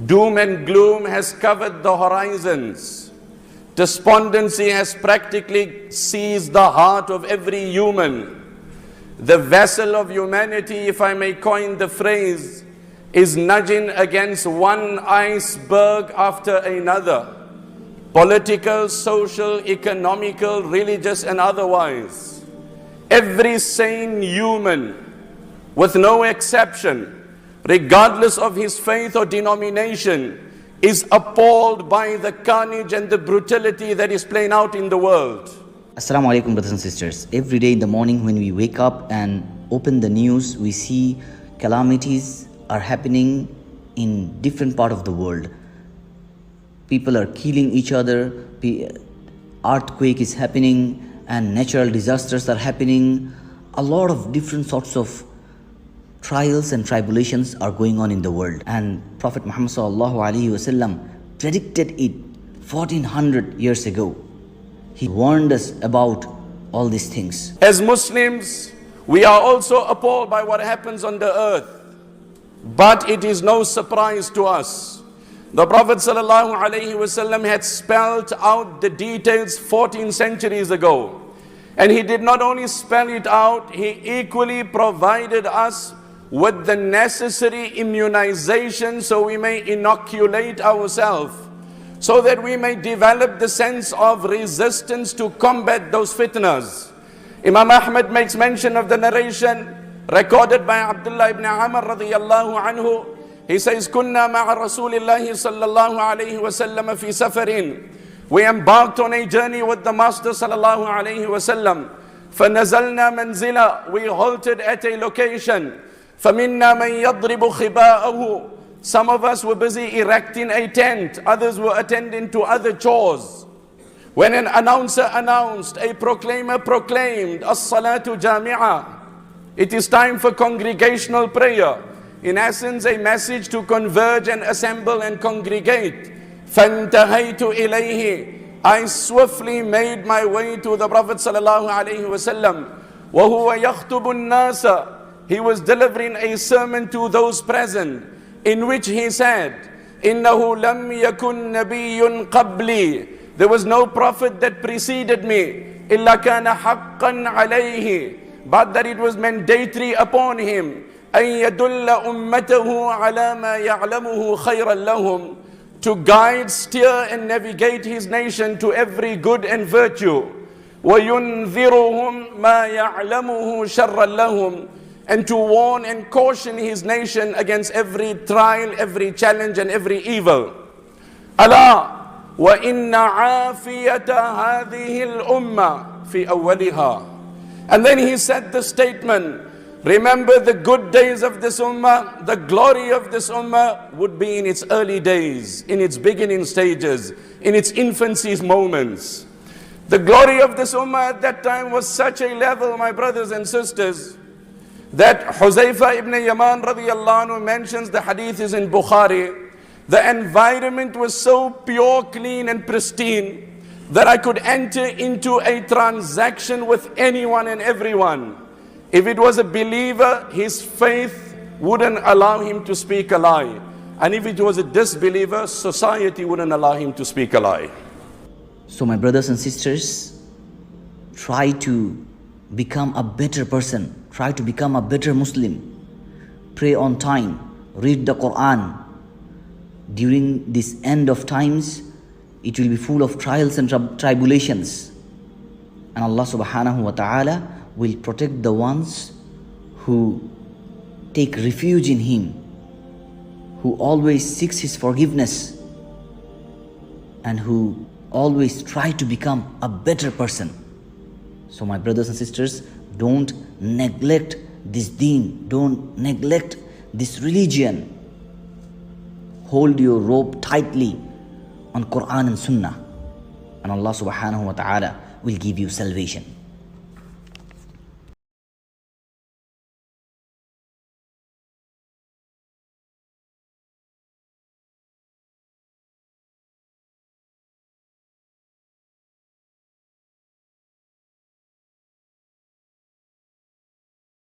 Doom and gloom has covered the horizons. Despondency has practically seized the heart of every human. The vessel of humanity, if I may coin the phrase, is nudging against one iceberg after another. Political, social, economical, religious and otherwise. Every sane human, with no exception, regardless of his faith or denomination, is appalled by the carnage and the brutality that is playing out in the world. Assalamu alaikum, brothers and sisters. Every day in the morning when we wake up and open the news, we see calamities are happening in different part of the world. People are killing each other, earthquake is happening, and natural disasters are happening. A lot of different sorts of trials and tribulations are going on in the world. And Prophet Muhammad sallallahu alaihi wasallam predicted it 1400 years ago. He warned us about all these things. As Muslims, we are also appalled by what happens on the earth. But it is no surprise to us. The Prophet sallallahu alaihi wasallam had spelled out the details 14 centuries ago. And he did not only spell it out, he equally provided us with the necessary immunization so we may inoculate ourselves, so that we may develop the sense of resistance to combat those fitnas. Imam Ahmad makes mention of the narration recorded by Abdullah ibn Amr radiyallahu anhu. He says, Kunna ma'a Rasulillahi sallallahu alayhi wa sallam fi safarin. We embarked on a journey with the Master sallallahu alayhi wa sallam. فَنَزَلْنَا مَنْزِلًا. We halted at a location. فَمِنَّا مَنْ يَضْرِبُ خِبَاءَهُ. Some of us were busy erecting a tent. Others were attending to other chores. When an announcer announced, a proclaimer proclaimed, As-salatu jami'ah. It is time for congregational prayer. In essence, a message to converge and assemble and congregate. فَانْتَهَيْتُ إِلَيْهِ. I swiftly made my way to the Prophet sallallahu alaihi wasallam. وَهُوَ يَخْطُبُ النَّاسَ. He was delivering a sermon to those present, in which he said, إِنَّهُ لَمْ يَكُنْ نَبِيٌّ قَبْلِي. There was no prophet that preceded me, إِلَّا كَانَ حَقًّا عَلَيْهِ. But that it was mandatory upon him, أَن يَدُلَّ أُمَّتَهُ عَلَى مَا يَعْلَمُهُ خَيْرًا لَهُمْ. To guide, steer and navigate his nation to every good and virtue. وَيُنذِرُهُمْ مَا يَعْلَمُهُ شَرًّا لَهُمْ. And to warn and caution his nation against every trial, every challenge and every evil. أَلَا وَإِنَّ عَافِيَةَ هَذِهِ الْأُمَّةِ فِي أَوَّلِهَا. And then he said the statement, remember the good days of this ummah, the glory of this ummah would be in its early days, in its beginning stages, in its infancy's moments. The glory of this ummah at that time was such a level, my brothers and sisters, that Huzaifa ibn Yaman radiyallahu anhu mentions, the hadith is in Bukhari, the environment was so pure, clean and pristine that I could enter into a transaction with anyone and everyone. If it was a believer, his faith wouldn't allow him to speak a lie. And if it was a disbeliever, society wouldn't allow him to speak a lie. So my brothers and sisters, try to become a better person. Try to become a better Muslim. Pray on time. Read the Quran. During this end of times, it will be full of trials and tribulations. And Allah subhanahu wa ta'ala will protect the ones who take refuge in Him, who always seeks His forgiveness, and who always try to become a better person. So my brothers and sisters, don't neglect this deen, don't neglect this religion. Hold your rope tightly on Quran and Sunnah, and Allah subhanahu wa ta'ala will give you salvation.